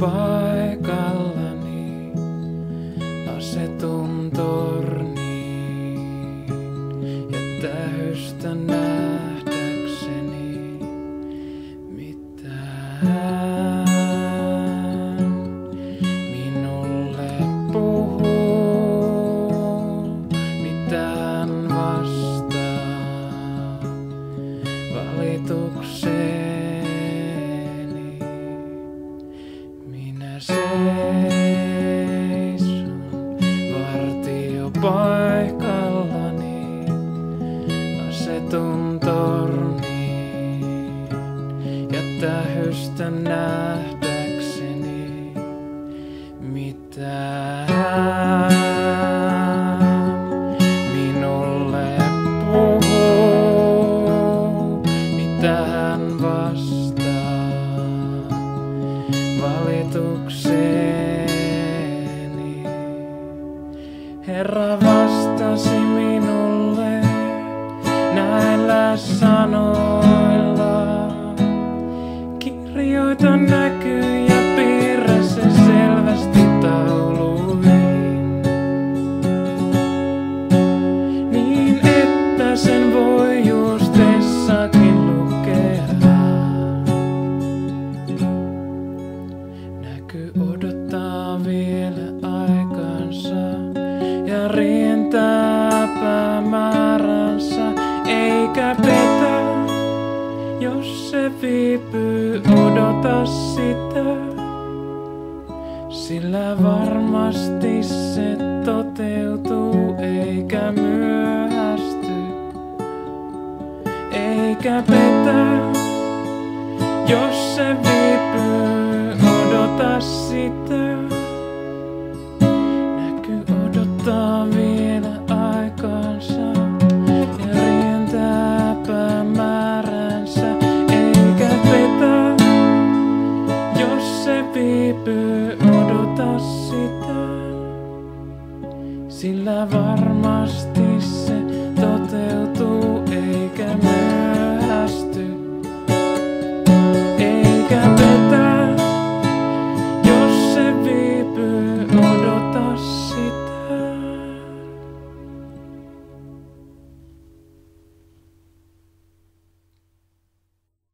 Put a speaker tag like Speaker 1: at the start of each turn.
Speaker 1: paikallani asetun torniin ja tähystä nähdäkseni mitään minulle puhuu, mitään vastaa valitukseeni. Minä seison vartiopaikallani, asetun torniin ja tähystä nähdäkseni mitään minulle puhuu, mitään vastaa valitukseeni. Herra vastasi minulle näillä sanoilla. Kirjoita näkyy ja piirrä se selvästi tauluihin, niin että sen voi juustessakin lukea. Näky odottaa vielä aikansa ja rientää päämääränsä, eikä petä, jos se viipyy, odota sitä, sillä varmasti se toteutuu eikä myöhästy. Eikä petä, jos se viipyy, odota sitä. Näky odottaa vielä aikaansa ja rientää päämääränsä, eikä petä, jos se viipyy, odota sitä, sillä varmasti